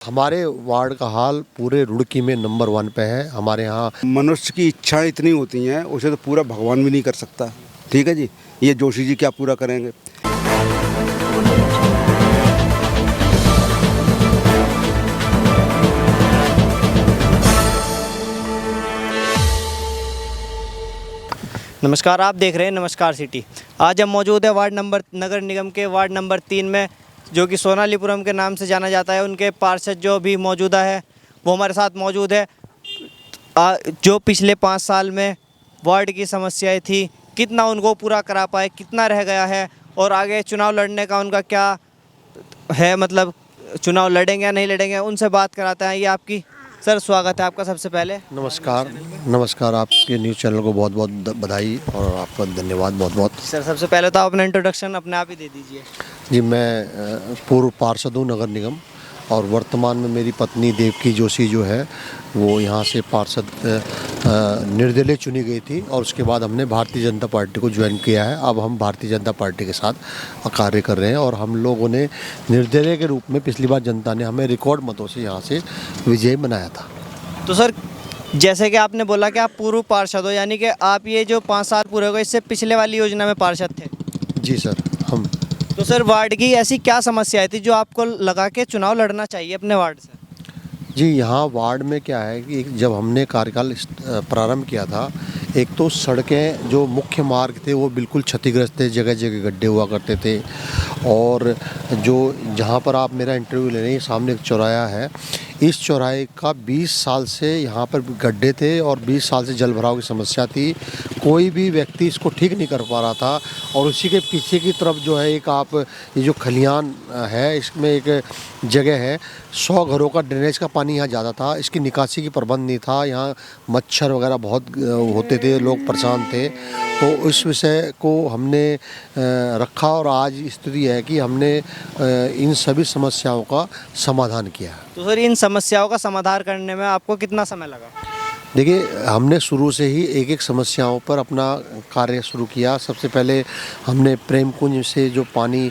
हमारे वार्ड का हाल पूरे रुड़की में नंबर 1 पे है। हमारे यहाँ मनुष्य की इच्छाएं इतनी होती हैं, उसे तो पूरा भगवान भी नहीं कर सकता। ठीक है जी, ये जोशी जी क्या पूरा करेंगे। नमस्कार, आप देख रहे हैं नमस्कार सिटी। आज हम मौजूद है नगर निगम के वार्ड नंबर 3 में, जो कि सोनालीपुरम के नाम से जाना जाता है। उनके पार्षद जो भी मौजूदा है वो हमारे साथ मौजूद है। जो पिछले 5 साल में वार्ड की समस्याएं थी, कितना उनको पूरा करा पाए, कितना रह गया है और आगे चुनाव लड़ने का उनका क्या है, मतलब चुनाव लड़ेंगे या नहीं लड़ेंगे, उनसे बात कराते हैं। ये आपकी सर, स्वागत है आपका। सबसे पहले नमस्कार। आपके न्यूज़ चैनल को बहुत बहुत बधाई और आपका धन्यवाद बहुत बहुत। सर, सबसे पहले तो आप अपना इंट्रोडक्शन अपने आप ही दे दीजिए। जी, मैं पूर्व पार्षद हूँ नगर निगम, और वर्तमान में मेरी पत्नी देवकी जोशी जो है वो यहाँ से पार्षद निर्दलीय चुनी गई थी, और उसके बाद हमने भारतीय जनता पार्टी को ज्वाइन किया है। अब हम भारतीय जनता पार्टी के साथ कार्य कर रहे हैं, और हम लोगों ने निर्दलीय के रूप में पिछली बार जनता ने हमें रिकॉर्ड मतों से यहाँ से विजय बनाया था। तो सर, जैसे कि आपने बोला कि आप पूर्व पार्षद हो, यानी कि आप ये जो 5 साल पूरे हो गए, इससे पिछले वाली योजना में पार्षद थे। जी सर, हम। तो सर, वार्ड की ऐसी क्या समस्याएं थी जो आपको लगा के चुनाव लड़ना चाहिए अपने वार्ड से? जी, यहाँ वार्ड में क्या है कि जब हमने कार्यकाल प्रारंभ किया था, एक तो सड़कें जो मुख्य मार्ग थे वो बिल्कुल क्षतिग्रस्त थे, जगह जगह गड्ढे हुआ करते थे। और जो जहाँ पर आप मेरा इंटरव्यू ले रहे हैं, सामने एक चौराहा है, इस चौराहे का 20 साल से यहाँ पर गड्ढे थे और 20 साल से जल भराव की समस्या थी। कोई भी व्यक्ति इसको ठीक नहीं कर पा रहा था। और उसी के पीछे की तरफ जो है एक आप ये जो खलियान है, इसमें एक जगह है, 100 घरों का ड्रेनेज का पानी यहाँ ज़्यादा था, इसकी निकासी की प्रबंध नहीं था। यहाँ मच्छर वगैरह बहुत होते थे, लोग परेशान थे। तो इस विषय को हमने रखा, और आज स्थिति है कि हमने इन सभी समस्याओं का समाधान किया। तो सर, इन समस्याओं का समाधान करने में आपको कितना समय लगा? देखिए, हमने शुरू से ही एक एक समस्याओं पर अपना कार्य शुरू किया। सबसे पहले हमने प्रेम कुंज से जो पानी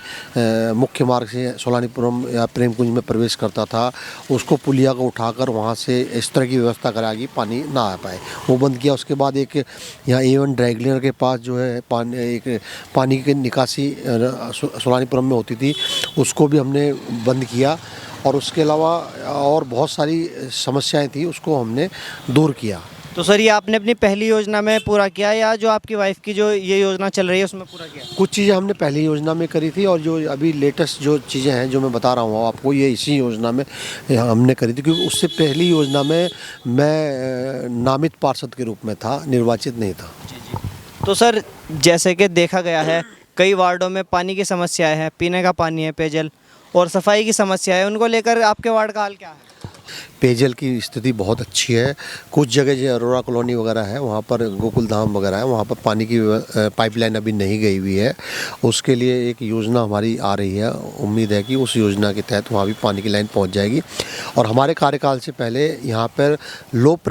मुख्य मार्ग से सोलानीपुरम या प्रेम कुंज में प्रवेश करता था, उसको पुलिया को उठाकर वहाँ से इस तरह की व्यवस्था करा कि पानी ना आ पाए, वो बंद किया। उसके बाद एक यहाँ A1 ड्राई क्लीनर के पास जो है पानी की निकासी सोलानीपुरम में होती थी, उसको भी हमने बंद किया। और उसके अलावा और बहुत सारी समस्याएं थी, उसको हमने दूर किया। तो सर, ये आपने अपनी पहली योजना में पूरा किया या जो आपकी वाइफ की जो ये योजना चल रही है उसमें पूरा किया? कुछ चीज़ें हमने पहली योजना में करी थी, और जो अभी लेटेस्ट जो चीज़ें हैं जो मैं बता रहा हूँ आपको, ये इसी योजना में हमने करी थी। क्योंकि उससे पहली योजना में मैं नामित पार्षद के रूप में था, निर्वाचित नहीं था। तो सर, जैसे कि देखा गया है कई वार्डों में पानी की समस्याएं हैं, पीने का पानी है, पेयजल और सफाई की समस्या है। उनको लेकर आपके वार्ड का हाल क्या है? पेयजल की स्थिति बहुत अच्छी है। कुछ जगह जो अरोरा कॉलोनी वगैरह है, वहाँ पर गोकुल धाम वगैरह है, वहाँ पर पानी की पाइपलाइन अभी नहीं गई हुई है। उसके लिए एक योजना हमारी आ रही है, उम्मीद है कि उस योजना के तहत वहाँ भी पानी की लाइन पहुँच जाएगी। और हमारे कार्यकाल से पहले यहाँ पर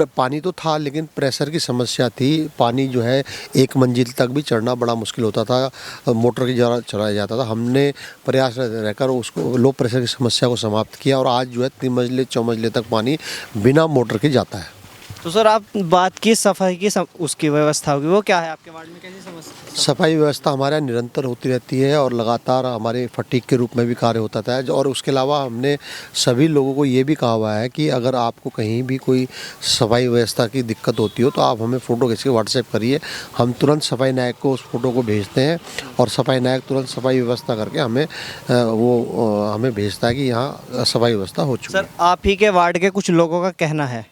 पानी तो था, लेकिन प्रेशर की समस्या थी। पानी जो है 1 मंजिल तक भी चढ़ना बड़ा मुश्किल होता था, मोटर की द्वारा चढ़ाया जाता था। हमने प्रयास रहकर उसको लो प्रेशर की समस्या को समाप्त किया, और आज जो है 3 मंजिले 4 मंजिले तक पानी बिना मोटर के जाता है। तो सर, आप बात की सफाई की उसकी व्यवस्था होगी, वो क्या है आपके वार्ड में? कैसी समस्या? सफाई व्यवस्था हमारे यहाँ निरंतर होती रहती है, और लगातार हमारे फटीक के रूप में भी कार्य होता था। और उसके अलावा हमने सभी लोगों को ये भी कहा हुआ है कि अगर आपको कहीं भी कोई सफाई व्यवस्था की दिक्कत होती हो तो आप हमें फ़ोटो खींच के व्हाट्सएप करिए। हम तुरंत सफाई नायक को उस फोटो को भेजते हैं, और सफाई नायक तुरंत सफाई व्यवस्था करके हमें भेजता है कि यहाँ सफाई व्यवस्था हो चुकी है। सर, आप ही के वार्ड के कुछ लोगों का कहना है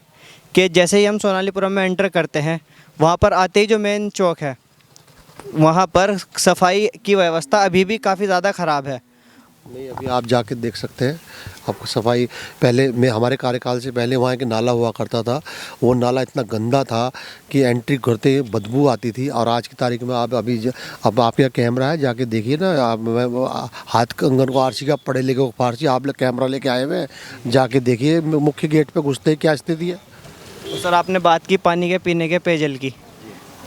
कि जैसे ही हम सोनालीपुरम में एंटर करते हैं, वहाँ पर आते ही जो मेन चौक है, वहाँ पर सफाई की व्यवस्था अभी भी काफ़ी ज़्यादा ख़राब है। नहीं, अभी आप जाके देख सकते हैं, आपको सफाई पहले में हमारे कार्यकाल से पहले वहाँ एक नाला हुआ करता था। वो नाला इतना गंदा था कि एंट्री करते ही बदबू आती थी। और आज की तारीख में आप अब आपका कैमरा है, जाके देखिए ना। आप हाथ कंगन को आरसी का पढ़े लिखे फारसी, आप लोग कैमरा लेके आए हुए हैं, जाके देखिए मुख्य गेट पे घुसते ही क्या स्थिति है। तो सर, आपने बात की पानी के, पीने के, पेयजल की,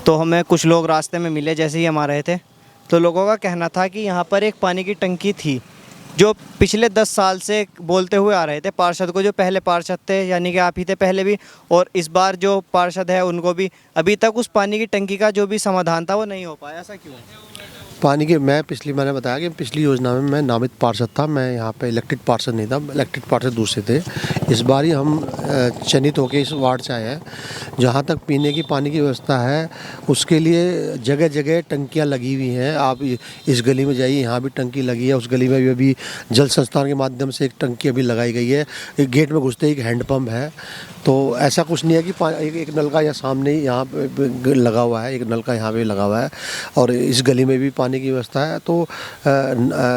तो हमें कुछ लोग रास्ते में मिले जैसे ही हम आ रहे थे, तो लोगों का कहना था कि यहाँ पर एक पानी की टंकी थी, जो पिछले 10 साल से बोलते हुए आ रहे थे पार्षद को, जो पहले पार्षद थे यानी कि आप ही थे पहले भी, और इस बार जो पार्षद है उनको भी, अभी तक उस पानी की टंकी का जो भी समाधान था वो नहीं हो पाया, ऐसा क्यों है? पानी के मैंने बताया कि पिछली योजना में मैं नामित पार्षद था, मैं यहाँ पे इलेक्टेड पार्षद नहीं था, इलेक्टेड पार्षद दूसरे थे। इस बार ही हम चयनित होकर इस वार्ड से आए हैं। जहाँ तक पीने की पानी की व्यवस्था है उसके लिए जगह जगह टंकियाँ लगी हुई हैं। आप इस गली में जाइए, यहाँ भी टंकी लगी है, उस गली में भी अभी जल संस्थान के माध्यम से एक टंकी अभी लगाई गई है। एक गेट में घुसते ही एक हैंडपम्प है। तो ऐसा कुछ नहीं है कि एक नलका यहाँ सामने ही यहाँ पे लगा हुआ है, एक नलका यहाँ पे लगा हुआ है, और इस गली में भी पानी की व्यवस्था है। तो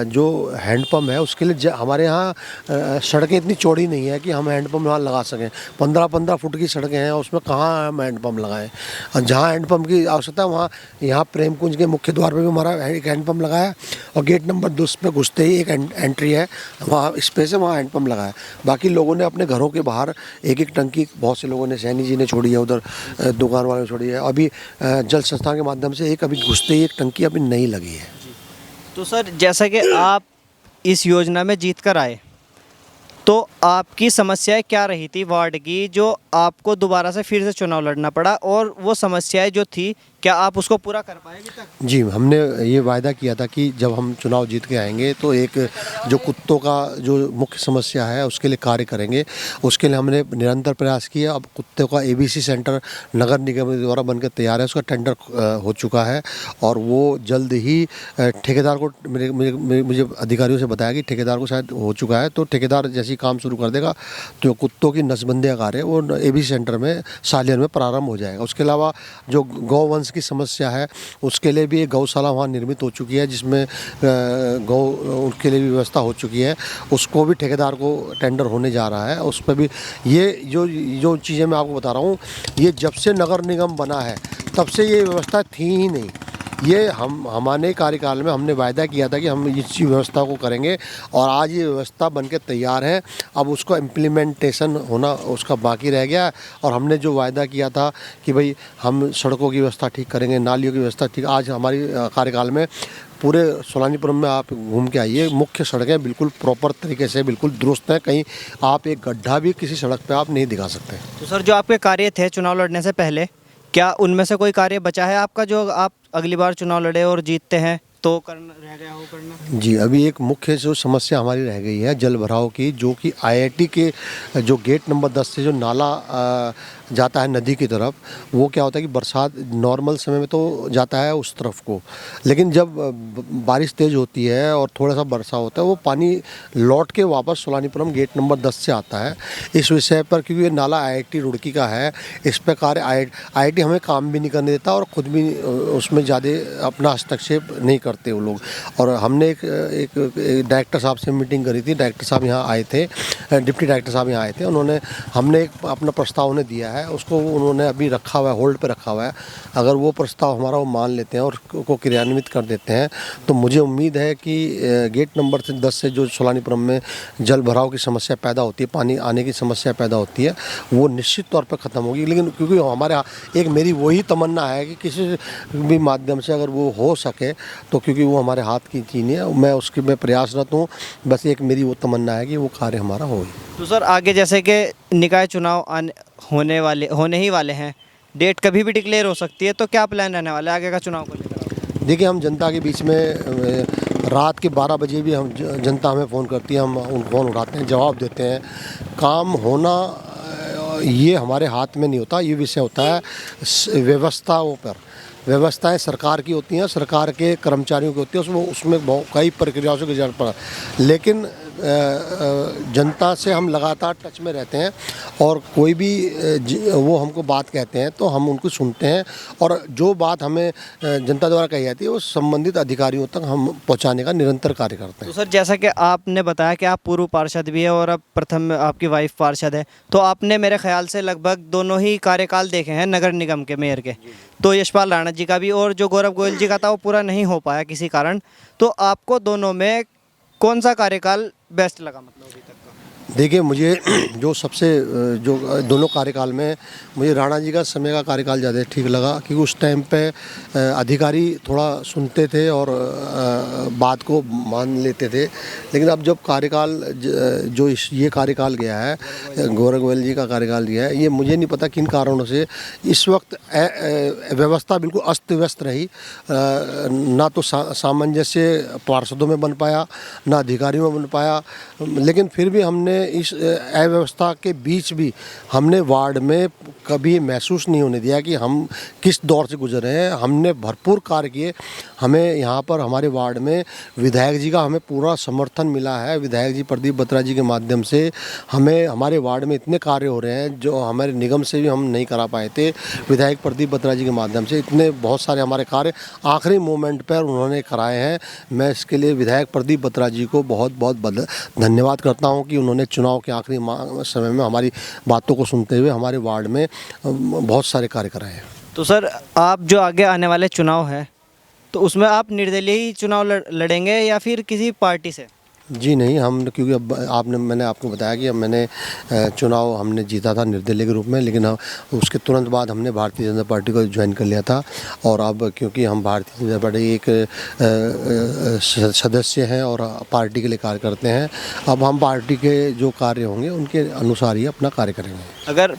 जो हैंडपम्प है उसके लिए हमारे यहाँ सड़कें इतनी चौड़ी नहीं है कि हम हैंडपम्प वहाँ लगा सकें। 15-15 फुट की सड़कें हैं, उसमें कहाँ हम हैंडपम्प लगाएं। और जहाँ हैंडपम्प की आवश्यकता है वहाँ, यहाँ प्रेम कुंज के मुख्य द्वार पर भी हमारा एक हैंडपम्प लगा है, और गेट नंबर 2 पे घुसते ही एक एंट्री है, वहाँ स्पेस है, वहाँ हैंडपम्प लगा है। बाकी लोगों ने अपने घरों के बाहर एक एक टंकी, बहुत से लोगों ने, सैनी जी ने छोड़ी है, उधर दुकान वालों ने छोड़ी है। अभी जल संस्थान के माध्यम से एक अभी घुसते ही एक टंकी अभी नहीं लगी है। तो सर, जैसा कि आप इस योजना में जीत कर आए, तो आपकी समस्याएं क्या रही थी वार्ड की, जो आपको दोबारा से फिर से चुनाव लड़ना पड़ा, और वो समस्याएं जो थी क्या आप उसको पूरा कर पाए अभी तक? जी, हमने ये वायदा किया था कि जब हम चुनाव जीत के आएंगे तो एक जो कुत्तों का जो मुख्य समस्या है उसके लिए कार्य करेंगे। उसके लिए हमने निरंतर प्रयास किया। अब कुत्तों का ABC सेंटर नगर निगम द्वारा बनकर तैयार है, उसका टेंडर हो चुका है, और वो जल्द ही ठेकेदार को, मुझे अधिकारियों से बताया कि ठेकेदार को शायद हो चुका है, तो ठेकेदार जैसे ही काम शुरू कर देगा तो कुत्तों की नसबंदी का कार्य वो ABC सेंटर में सालियन में प्रारंभ हो जाएगा। उसके अलावा जो गौवंश की समस्या है उसके लिए भी एक गौशाला वहाँ निर्मित हो चुकी है, जिसमें गौ उनके लिए भी व्यवस्था हो चुकी है। उसको भी ठेकेदार को टेंडर होने जा रहा है। उस पर भी ये जो चीज़ें मैं आपको बता रहा हूँ, ये जब से नगर निगम बना है तब से ये व्यवस्था थी ही नहीं। ये हमारे कार्यकाल में हमने वायदा किया था कि हम इस व्यवस्था को करेंगे, और आज ये व्यवस्था बनके तैयार है। अब उसका इम्प्लीमेंटेशन होना उसका बाकी रह गया है। और हमने जो वायदा किया था कि भाई हम सड़कों की व्यवस्था ठीक करेंगे, नालियों की व्यवस्था ठीक, आज हमारी कार्यकाल में पूरे सोलानीपुरम में आप घूम के आइए, मुख्य सड़कें बिल्कुल प्रॉपर तरीके से बिल्कुल दुरुस्त हैं। कहीं आप एक गड्ढा भी किसी सड़क पर आप नहीं दिखा सकते। तो सर, जो आपके कार्य थे चुनाव लड़ने से पहले, क्या उनमें से कोई कार्य बचा है आपका जो आप अगली बार चुनाव लड़े और जीतते हैं तो करना रह गया हो करना? जी, अभी एक मुख्य जो समस्या हमारी रह गई है जल भराव की, जो कि IIT के जो गेट नंबर 10 से जो नाला जाता है नदी की तरफ, वो क्या होता है कि बरसात नॉर्मल समय में तो जाता है उस तरफ को, लेकिन जब बारिश तेज़ होती है और थोड़ा सा बरसा होता है वो पानी लौट के वापस सोलानीपुरम गेट नंबर 10 से आता है। इस विषय पर, क्योंकि ये नाला IIT रुड़की का है, इस पर कार्य IIT हमें काम भी नहीं करने देता और ख़ुद भी उसमें ज़्यादा अपना हस्तक्षेप नहीं करते वो लोग। और हमने एक डायरेक्टर साहब से मीटिंग करी थी, डायरेक्टर साहब यहाँ आए थे, डिप्टी डायरेक्टर साहब यहाँ आए थे, हमने एक अपना प्रस्ताव उन्हें दिया है, उसको उन्होंने अभी रखा हुआ है, होल्ड पे रखा हुआ है। अगर वो प्रस्ताव हमारा वो मान लेते हैं और को क्रियान्वित कर देते हैं तो मुझे उम्मीद है कि गेट नंबर 10 से जो सोलानीपुरम में जल भराव की समस्या पैदा होती है, पानी आने की समस्या पैदा होती है, वो निश्चित तौर पर ख़त्म होगी। लेकिन क्योंकि हमारे एक मेरी वही तमन्ना है कि किसी भी माध्यम से अगर वो हो सके तो, क्योंकि वो हमारे हाथ की चीज़ है, मैं प्रयासरत हूँ। बस एक मेरी वो तमन्ना है कि वो कार्य हमारा हो। तो सर, आगे जैसे कि निकाय चुनाव होने ही वाले हैं, डेट कभी भी डिक्लेयर हो सकती है, तो क्या प्लान रहने वाला है आगे का चुनाव को लेकर? देखिए, हम जनता के बीच में रात के 12 बजे भी हम जनता हमें फ़ोन करती है, हम उन फ़ोन उठाते हैं, जवाब देते हैं। काम होना ये हमारे हाथ में नहीं होता, ये विषय होता है व्यवस्थाओं पर। व्यवस्थाएं सरकार की होती हैं, सरकार के कर्मचारियों की होती है, उसमें कई प्रक्रियाओं से गुजरना पड़ा। लेकिन जनता से हम लगातार टच में रहते हैं, और कोई भी वो हमको बात कहते हैं तो हम उनको सुनते हैं, और जो बात हमें जनता द्वारा कही जाती है वो संबंधित अधिकारियों तक हम पहुंचाने का निरंतर कार्य करते हैं। तो सर, जैसा कि आपने बताया कि आप पूर्व पार्षद भी है और अब प्रथम आपकी वाइफ पार्षद है, तो आपने मेरे ख्याल से लगभग दोनों ही कार्यकाल देखे हैं नगर निगम के मेयर के। तो यशपाल राणा जी का भी और जो गौरव गोयल जी का था वो पूरा नहीं हो पाया किसी कारण। तो आपको दोनों में कौन सा कार्यकाल बेस्ट लगा, मतलब अभी तक का? देखिए मुझे जो सबसे जो दोनों कार्यकाल में मुझे राणा जी का समय का कार्यकाल ज़्यादा ठीक लगा, क्योंकि उस टाइम पे अधिकारी थोड़ा सुनते थे और बात को मान लेते थे। लेकिन अब जब कार्यकाल जो ये कार्यकाल गया है, गौरव गोयल जी का कार्यकाल गया है, ये मुझे नहीं पता किन कारणों से इस वक्त व्यवस्था बिल्कुल अस्त व्यस्त रही। ना तो सामंजस्य पार्षदों में बन पाया, ना अधिकारियों में बन पाया। लेकिन फिर भी हमने इस अव्यवस्था के बीच भी हमने वार्ड में कभी महसूस नहीं होने दिया कि हम किस दौर से गुजर रहे हैं। हमने भरपूर कार्य किए। हमें यहाँ पर हमारे वार्ड में विधायक जी का हमें पूरा समर्थन मिला है। विधायक जी प्रदीप बत्रा जी के माध्यम से हमें हमारे वार्ड में इतने कार्य हो रहे हैं जो हमारे निगम से भी हम नहीं करा पाए थे। विधायक प्रदीप बत्रा जी के माध्यम से इतने बहुत सारे हमारे कार्य आखिरी मोमेंट पर उन्होंने कराए हैं। मैं इसके लिए विधायक प्रदीप बत्रा जी को बहुत बहुत धन्यवाद करता हूं कि उन्होंने चुनाव के आखिरी समय में हमारी बातों को सुनते हुए हमारे वार्ड में बहुत सारे कार्य कराए हैं। तो सर, आप जो आगे आने वाले चुनाव है तो उसमें आप निर्दलीय ही चुनाव लड़ेंगे या फिर किसी पार्टी से? जी नहीं, हम क्योंकि अब मैंने आपको बताया कि अब मैंने चुनाव हमने जीता था निर्दलीय के रूप में, लेकिन उसके तुरंत बाद हमने भारतीय जनता पार्टी को ज्वाइन कर लिया था। और अब क्योंकि हम भारतीय जनता पार्टी एक सदस्य हैं और पार्टी के लिए कार्य करते हैं, अब हम पार्टी के जो कार्य होंगे उनके अनुसार ही अपना कार्य करेंगे। अगर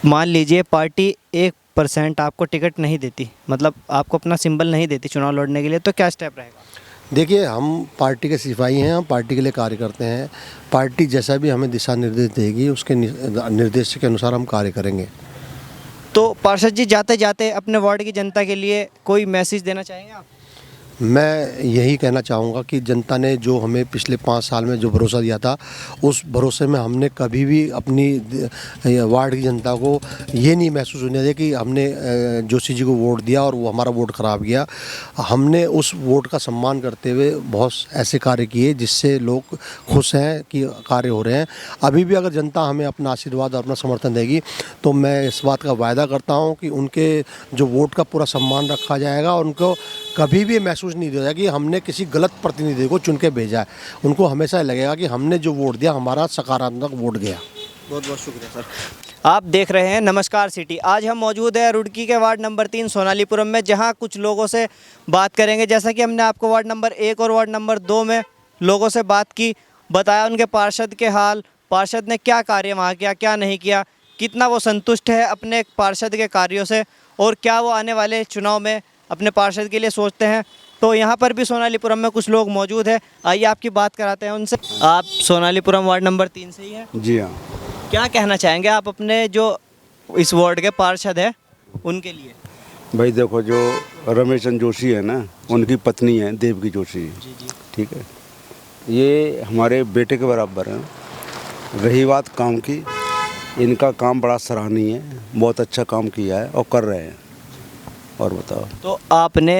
मान लीजिए पार्टी 1% आपको टिकट नहीं देती, मतलब आपको अपना सिंबल नहीं देती चुनाव लड़ने के लिए, तो क्या स्टेप रहेगा? देखिए, हम पार्टी के सिपाही हैं, हम पार्टी के लिए कार्य करते हैं। पार्टी जैसा भी हमें दिशा निर्देश देगी उसके निर्देश के अनुसार हम कार्य करेंगे। तो पार्षद जी, जाते जाते अपने वार्ड की जनता के लिए कोई मैसेज देना चाहेंगे आप? मैं यही कहना चाहूँगा कि जनता ने जो हमें पिछले 5 साल में जो भरोसा दिया था, उस भरोसे में हमने कभी भी अपनी वार्ड की जनता को ये नहीं महसूस होने दिया कि हमने जोशी जी को वोट दिया और वो हमारा वोट ख़राब गया। हमने उस वोट का सम्मान करते हुए बहुत ऐसे कार्य किए जिससे लोग खुश हैं कि कार्य हो रहे हैं। अभी भी अगर जनता हमें अपना आशीर्वाद और अपना समर्थन देगी तो मैं इस बात का वायदा करता हूँ कि उनके जो वोट का पूरा सम्मान रखा जाएगा और उनको कभी भी महसूस नहीं दिया कि हमने किसी गलत प्रतिनिधि को चुन के भेजा है। उनको हमेशा लगेगा कि हमने जो वोट दिया हमारा सकारात्मक वोट गया। बहुत बहुत शुक्रिया सर। आप देख रहे हैं नमस्कार सिटी। आज हम मौजूद हैं रुड़की के वार्ड नंबर 3 सोनालीपुरम में, जहां कुछ लोगों से बात करेंगे। जैसा कि हमने आपको वार्ड नंबर 1 और वार्ड नंबर 2 में लोगों से बात की, बताया उनके पार्षद के हाल, पार्षद ने क्या कार्य वहाँ किया, क्या नहीं किया, कितना वो संतुष्ट है अपने पार्षद के कार्यों से और क्या वो आने वाले चुनाव में अपने पार्षद के लिए सोचते हैं। तो यहाँ पर भी सोनालीपुरम में कुछ लोग मौजूद हैं, आइए आपकी बात कराते हैं उनसे। आप सोनालीपुरम वार्ड नंबर 3 से ही हैं? जी हाँ। क्या कहना चाहेंगे आप अपने जो इस वार्ड के पार्षद हैं उनके लिए? भाई देखो, जो रमेश चंद्र जोशी है ना, उनकी पत्नी है देवकी जोशी। जी जी। ठीक है, ये हमारे बेटे के बराबर हैं। रही बात काम की, इनका काम बड़ा सराहनीय है, बहुत अच्छा काम किया है और कर रहे हैं। और बताओ। तो आपने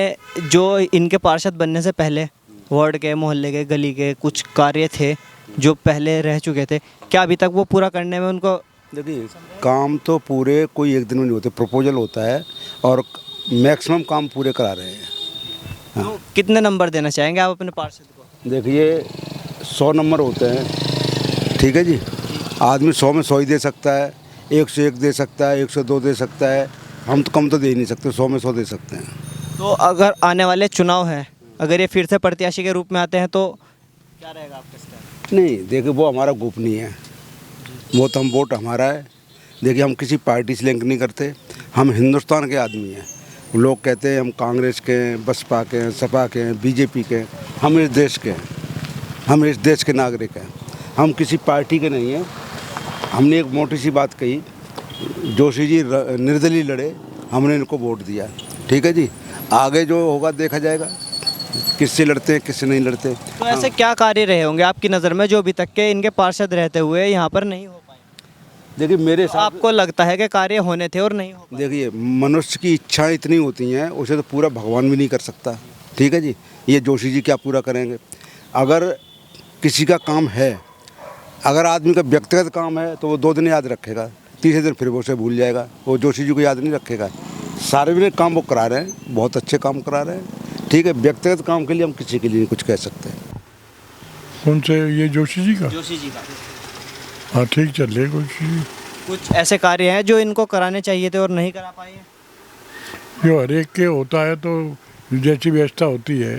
जो इनके पार्षद बनने से पहले वार्ड के, मोहल्ले के, गली के कुछ कार्य थे जो पहले रह चुके थे, क्या अभी तक वो पूरा करने में उनको? देखिए, काम तो पूरे कोई एक दिन में नहीं होते, प्रपोजल होता है और मैक्सिमम काम पूरे करा रहे हैं। हाँ। तो कितने नंबर देना चाहेंगे आप अपने पार्षद को? देखिए, 100 नंबर होते हैं, ठीक है जी। आदमी 100 में 100 ही दे सकता है, 101 दे सकता है, 102 दे सकता है। हम तो कम तो दे ही नहीं सकते, 100 में 100 दे सकते हैं। तो अगर आने वाले चुनाव हैं, अगर ये फिर से प्रत्याशी के रूप में आते हैं तो क्या रहेगा आपका स्टैंड? नहीं, देखिए, वो हमारा गोपनीय है, वो तो हम वोट हमारा है। देखिए, हम किसी पार्टी से लिंक नहीं करते, हम हिंदुस्तान के आदमी हैं। लोग कहते हैं हम कांग्रेस के हैं, बसपा के हैं, सपा के हैं, बीजेपी के हैं। हम इस देश के हैं, हम इस देश के नागरिक हैं, हम किसी पार्टी के नहीं हैं। हमने एक मोटी सी बात कही, जोशी जी निर्दलीय लड़े, हमने इनको वोट दिया, ठीक है जी। आगे जो होगा देखा जाएगा, किससे लड़ते हैं किससे नहीं लड़ते। तो ऐसे क्या कार्य रहे होंगे आपकी नज़र में जो अभी तक के इनके पार्षद रहते हुए यहाँ पर नहीं हो पाए? देखिए, मेरे तो आपको लगता है कि कार्य होने थे और नहीं हो पाए? देखिए, मनुष्य की इच्छाएं इतनी होती हैं, उसे तो पूरा भगवान भी नहीं कर सकता, ठीक है जी। ये जोशी जी क्या पूरा करेंगे? अगर किसी का काम है, अगर आदमी का व्यक्तिगत काम है तो वो 2 दिन याद रखेगा, तीसरे दिन फिर वो उसे भूल जाएगा, वो जोशी जी को याद नहीं रखेगा। सार्वजनिक काम वो करा रहे हैं, बहुत अच्छे काम करा रहे हैं, ठीक है। व्यक्तिगत काम के लिए हम किसी के लिए नहीं कुछ कह सकते। कौन से? ये जोशी जी का? जोशी जी का। हाँ ठीक चल रही है कुछ। कुछ ऐसे कार्य हैं जो इनको कराने चाहिए थे और नहीं करा पाए हैं? जो हर एक के होता है तो जैसी व्यवस्था होती है,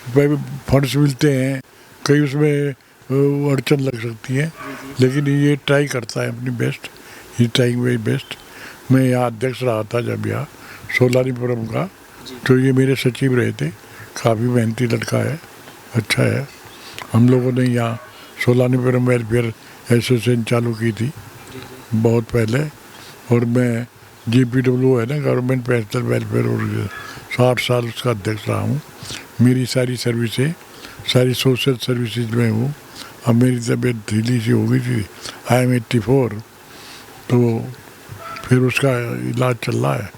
भाई फंड्स मिलते हैं, कई उसमें अड़चन लग सकती है, लेकिन ये ट्राई करता है अपनी best, he trying very best. मैं यहाँ अध्यक्ष रहा था जब यहाँ सोलानीपुरम का, तो ये मेरे सचिव रहे थे। काफ़ी मेहनती लड़का है, अच्छा है। हम लोगों ने यहाँ सोलानीपुरम वेलफेयर एसोसिएशन चालू की थी बहुत पहले, और मैं GPW है ना, गवर्नमेंट पर्सनल वेलफेयर ऑर्गेनाइजेशन, 60 साल उसका अध्यक्ष रहा हूँ। मेरी सारी सर्विसेज, सारी सोशल सर्विसेज में हूँ। अब मेरी तबीयत ढीली सी हो गई थी, IM 84, तो फिर उसका इलाज चल रहा है।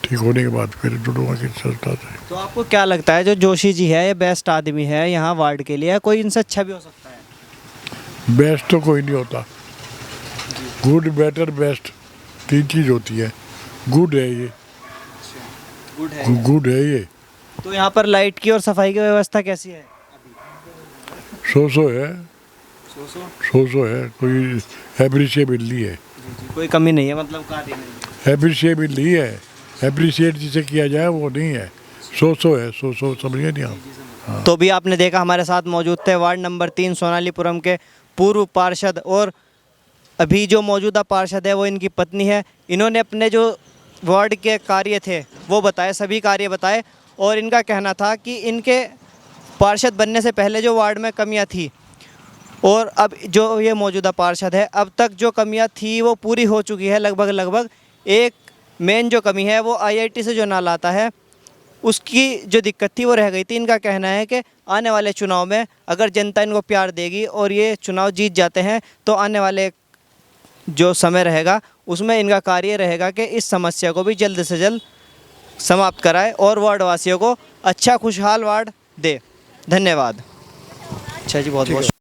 ठीक होने के बाद फिर जुड़ूंगा किस संस्था से। तो आपको क्या लगता है जो जोशी जी है ये बेस्ट आदमी है यहाँ वार्ड के लिए, कोई इनसे अच्छा भी हो सकता है? बेस्ट तो कोई नहीं होता, गुड बेटर बेस्ट 3 चीज़ होती है। गुड है ये, गुड है ये। तो यहाँ पर लाइट की और सफाई की व्यवस्था कैसी है? सो है, सो है, कोई एप्रिशिएबल नहीं है। कोई कमी नहीं है, मतलब कार्य नहीं। एप्रिशिएबल नहीं है, एप्रिशिएट जिसे किया जाए वो नहीं है। सो है, सो समझिए नहीं आप। तो भी आपने देखा हमारे साथ मौजूद थे वार्ड नंबर 3 सोनालीपुरम के पूर्व पार्षद, और अभी जो मौजूदा पार्षद है वो इनकी पत्नी है। इन्होंने अपने जो वार्ड के कार्य थे वो बताए, सभी कार्य बताए, और इनका कहना था कि इनके पार्षद बनने से पहले जो वार्ड में कमियां थी और अब जो ये मौजूदा पार्षद है, अब तक जो कमियां थी वो पूरी हो चुकी है लगभग। एक मेन जो कमी है वो IIT से जो नाला आता है उसकी जो दिक्कत थी वो रह गई थी। इनका कहना है कि आने वाले चुनाव में अगर जनता इनको प्यार देगी और ये चुनाव जीत जाते हैं तो आने वाले जो समय रहेगा उसमें इनका कार्य रहेगा कि इस समस्या को भी जल्द से जल्द समाप्त कराए और वार्ड वासियों को अच्छा खुशहाल वार्ड दे। धन्यवाद। अच्छा जी, बहुत बहुत